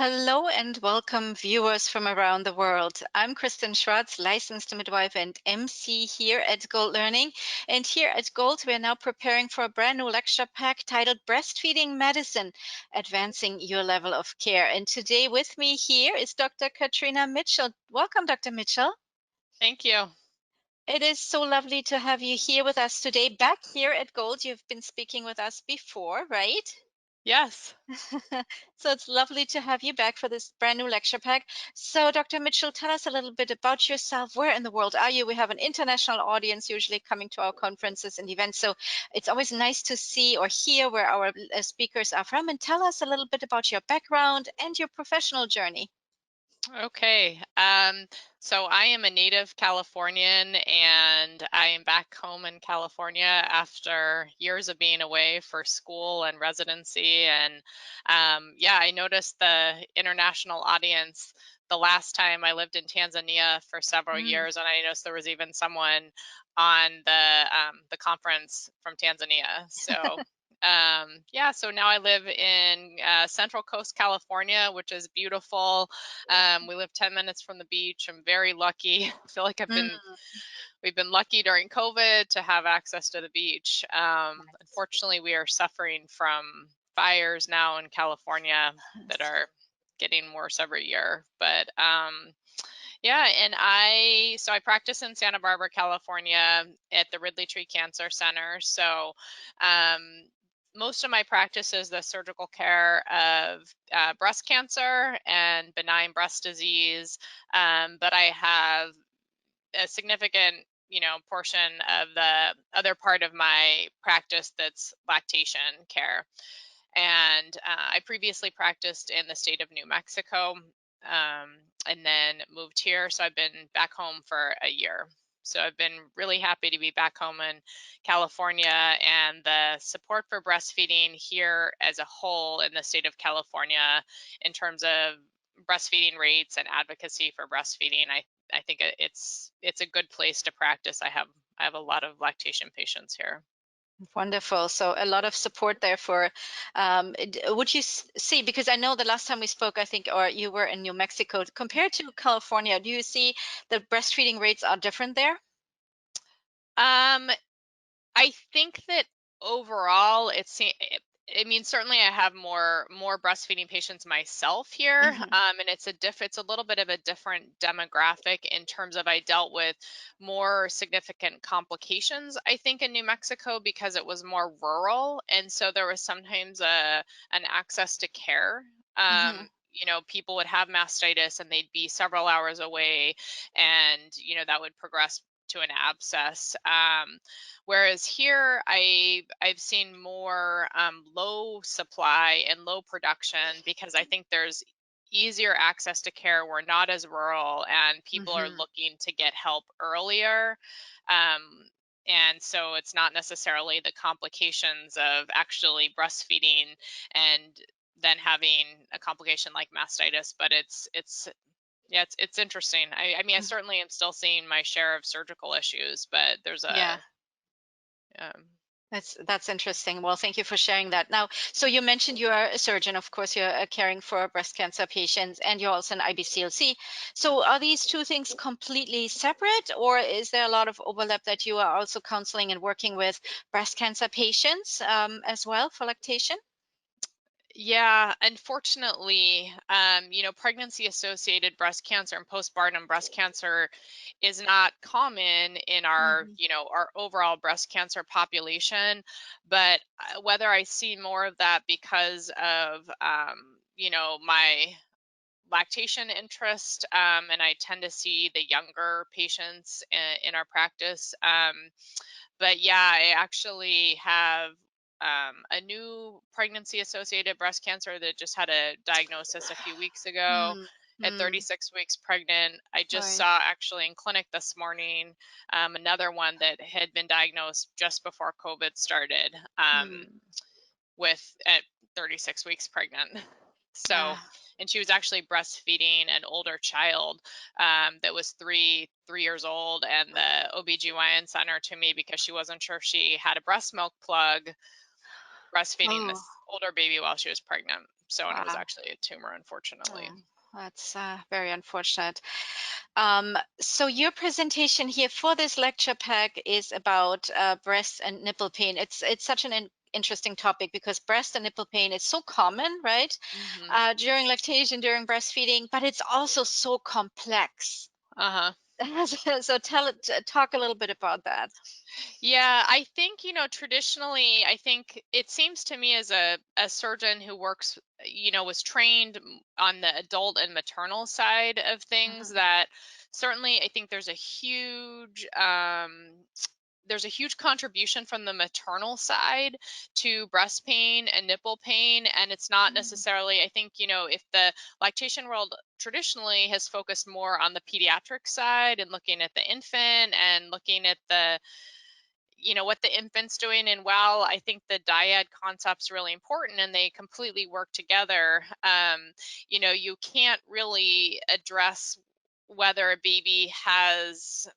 Hello and welcome, viewers from around the world. I'm Kristen Schwartz, licensed midwife and MC here at Gold Learning. And here at Gold, we are now preparing for a brand new lecture pack titled Breastfeeding Medicine, Advancing Your Level of Care. And today with me here is Dr. Katrina Mitchell. Welcome, Dr. Mitchell. Thank you. It is so lovely to have you here with us today. Back here at Gold, you've been speaking with us before, right? Yes. So it's lovely to have you back for this brand new lecture pack. So Dr. Mitchell, tell us a little bit about yourself. Where in the world are you? We have an international audience usually coming to our conferences and events. So it's always nice to see or hear where our speakers are from. And tell us a little bit about your background and your professional journey. Okay. So I am a native Californian and I am back home in California after years of being away for school and residency. And yeah, I noticed the international audience the last time I lived in Tanzania for several years, and I noticed there was even someone on the conference from Tanzania. So yeah, so now I live in Central Coast, California, which is beautiful. We live 10 minutes from the beach. I'm very lucky. I feel like we've been lucky during COVID to have access to the beach. Unfortunately, we are suffering from fires now in California that are getting worse every year. But yeah, and I practice in Santa Barbara, California at the Ridley Tree Cancer Center. So um, most of my practice is the surgical care of breast cancer and benign breast disease, but I have a significant portion of the other part of my practice that's lactation care. And I previously practiced in the state of New Mexico, and then moved here. So I've been back home for a year. So I've been really happy to be back home in California, and the support for breastfeeding here as a whole in the state of California in terms of breastfeeding rates and advocacy for breastfeeding, I think it's a good place to practice. I have a lot of lactation patients here. Wonderful. So a lot of support there for, would you see, because I know the last time we spoke, I think, or you were in New Mexico, compared to California, do you see the breastfeeding rates are different there? Um, I think that overall, I mean, certainly I have more breastfeeding patients myself here, and it's a little bit of a different demographic in terms of I dealt with more significant complications, I think, in New Mexico because it was more rural, and so there was sometimes an access to care. People would have mastitis and they'd be several hours away, and that would progress to an abscess. Whereas here, I've seen more low supply and low production because I think there's easier access to care. We're not as rural, and people are looking to get help earlier. Um, and so it's not necessarily the complications of actually breastfeeding and then having a complication like mastitis, but yeah, it's interesting. I mean, I certainly am still seeing my share of surgical issues, but there's Yeah. That's interesting. Well, thank you for sharing that. Now, so you mentioned you are a surgeon, of course, you're caring for breast cancer patients, and you're also an IBCLC. So are these two things completely separate, or is there a lot of overlap that you are also counseling and working with breast cancer patients as well for lactation? Yeah, unfortunately, pregnancy-associated breast cancer and postpartum breast cancer is not common in our overall breast cancer population. But whether I see more of that because of, my lactation interest, and I tend to see the younger patients in our practice. But yeah, I actually have a new pregnancy associated breast cancer that just had a diagnosis a few weeks ago Mm, at mm, 36 weeks pregnant. I just right. saw actually in clinic this morning another one that had been diagnosed just before COVID started, Mm. with at 36 weeks pregnant. So, Ah, and she was actually breastfeeding an older child that was three years old, and the OBGYN sent her to me because she wasn't sure if she had a breast milk plug breastfeeding Oh, this older baby while she was pregnant. So, and it was wow. actually a tumor, unfortunately. Oh, that's very unfortunate. So your presentation here for this lecture pack is about breast and nipple pain. It's such an interesting topic because breast and nipple pain is so common, right? Hmm. During lactation, during breastfeeding, but it's also so complex. Uh-huh. So talk a little bit about that. Yeah, I think, traditionally, I think it seems to me as a surgeon who works, was trained on the adult and maternal side of things, Mhm, that certainly I think there's a huge contribution from the maternal side to breast pain and nipple pain. And it's not mhm, necessarily, I think, if the lactation world traditionally has focused more on the pediatric side and looking at the infant and looking at what the infant's doing. And while I think the dyad concept's really important and they completely work together, you can't really address whether a baby has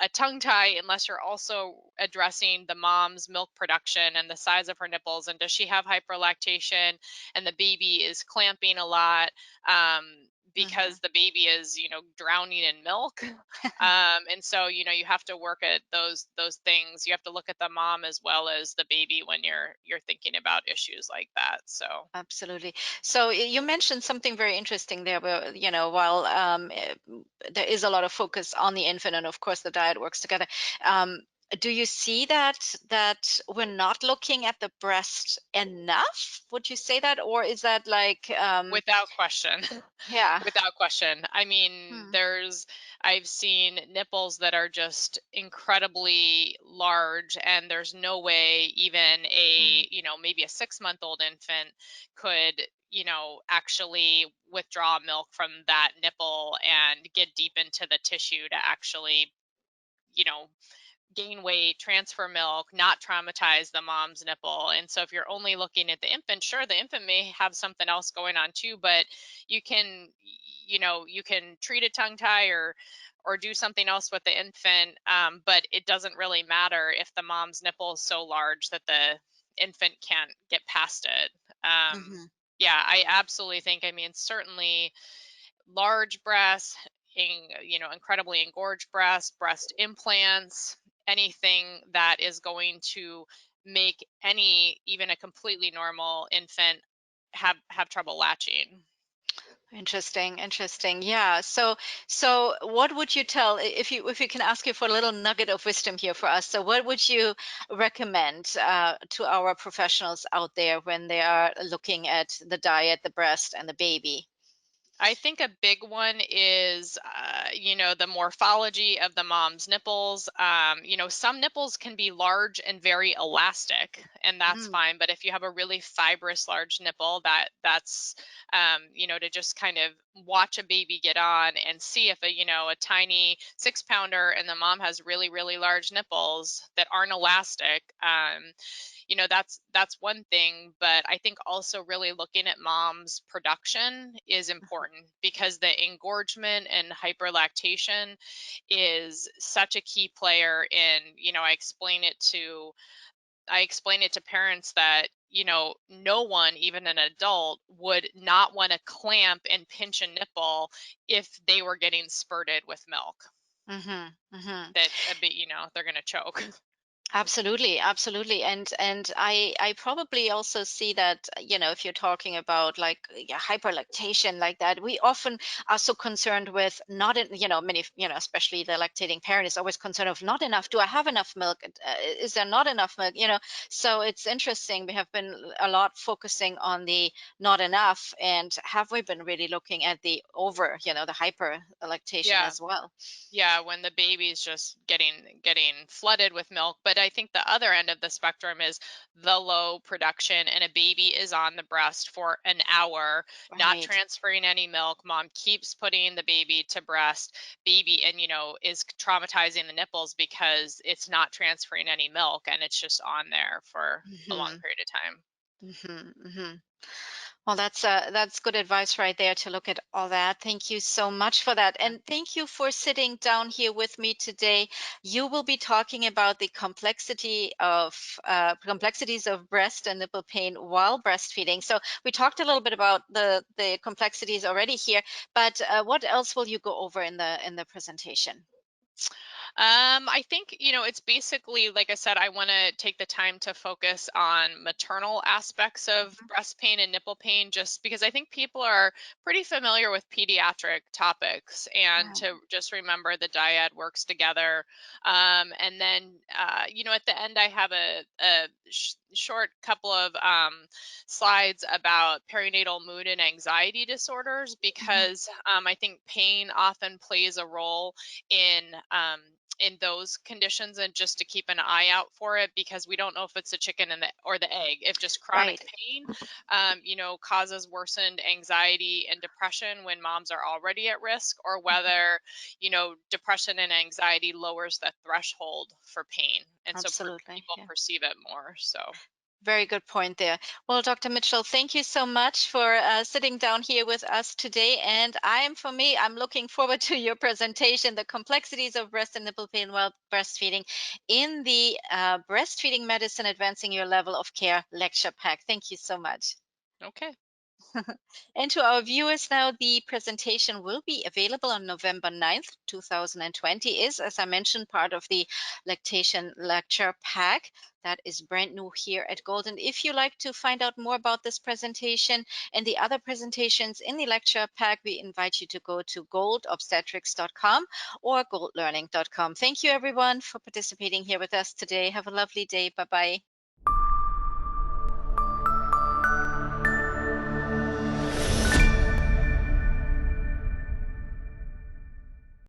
a tongue tie unless you're also addressing the mom's milk production and the size of her nipples, and does she have hyperlactation and the baby is clamping a lot, um, mhm. because the baby is drowning in milk. And so you have to work at those things. You have to look at the mom as well as the baby when you're thinking about issues like that. So Absolutely. So you mentioned something very interesting there, where while there is a lot of focus on the infant, and of course the diet works together. Um, do you see that we're not looking at the breast enough? Would you say that, or is that like, without question. yeah? Without question. I mean, Hmm. I've seen nipples that are just incredibly large, and there's no way even Hmm. maybe a 6-month old infant could, actually withdraw milk from that nipple and get deep into the tissue to actually, you know, gain weight, transfer milk, not traumatize the mom's nipple. And so if you're only looking at the infant, sure, the infant may have something else going on too, but you can, you can treat a tongue tie or do something else with the infant, but it doesn't really matter if the mom's nipple is so large that the infant can't get past it. Hmm. Yeah, I absolutely think. I mean, certainly large breasts, incredibly engorged breasts, breast implants, anything that is going to make any, even a completely normal infant have trouble latching. Interesting, interesting. Yeah. So what would you tell, if you can ask you for a little nugget of wisdom here for us? So what would you recommend to our professionals out there when they are looking at the diet, the breast, and the baby? I think a big one is, the morphology of the mom's nipples. Some nipples can be large and very elastic, and that's Mm, fine. But if you have a really fibrous large nipple, that's, to just kind of watch a baby get on and see if a tiny 6-pounder and the mom has really, really large nipples that aren't elastic. That's one thing, but I think also really looking at mom's production is important, because the engorgement and hyperlactation is such a key player in, I explain it to parents that no one, even an adult, would not want to clamp and pinch a nipple if they were getting spurted with milk, mm-hmm, mm-hmm. that a bit, they're going to choke. Absolutely, absolutely. And I probably also see that, if you're talking about like, yeah, hyperlactation like that, we often are so concerned with not in, many, especially the lactating parent is always concerned of not enough. Do I have enough milk? Is there not enough milk? So it's interesting. We have been a lot focusing on the not enough, and have we been really looking at the over, the hyper lactation Yeah. as well? Yeah, when the baby's just getting flooded with milk. But I think the other end of the spectrum is the low production, and a baby is on the breast for an hour, not Right. transferring any milk. Mom keeps putting the baby to breast, baby, and is traumatizing the nipples because it's not transferring any milk and it's just on there for a long Hmm. period of time. Hmm. Hmm. Well, that's good advice right there to look at all that. Thank you so much for that. Yeah. And thank you for sitting down here with me today. You will be talking about the complexities of breast and nipple pain while breastfeeding. So we talked a little bit about the complexities already here, but what else will you go over in the presentation? I think, it's basically, like I said, I want to take the time to focus on maternal aspects of Mhm. breast pain and nipple pain, just because I think people are pretty familiar with pediatric topics, and Right. to just remember the dyad works together. And then, at the end, I have a short couple of slides about perinatal mood and anxiety disorders, Mhm. because I think pain often plays a role in those conditions, and just to keep an eye out for it, because we don't know if it's the chicken or the egg. If just chronic Right. pain causes worsened anxiety and depression when moms are already at risk, or Mhm. whether depression and anxiety lowers the threshold for pain, and so Absolutely. people Yeah. perceive it more. So Very good point there. Well, Dr. Mitchell, thank you so much for sitting down here with us today. And I'm looking forward to your presentation, the complexities of breast and nipple pain while breastfeeding in the Breastfeeding Medicine Advancing Your Level of Care lecture pack. Thank you so much. okay. And to our viewers now, the presentation will be available on November 9th, 2020, is, as I mentioned, part of the lactation lecture pack that is brand new here at Gold. And if you'd like to find out more about this presentation and the other presentations in the lecture pack, we invite you to go to goldobstetrics.com or goldlearning.com. Thank you, everyone, for participating here with us today. Have a lovely day. Bye-bye.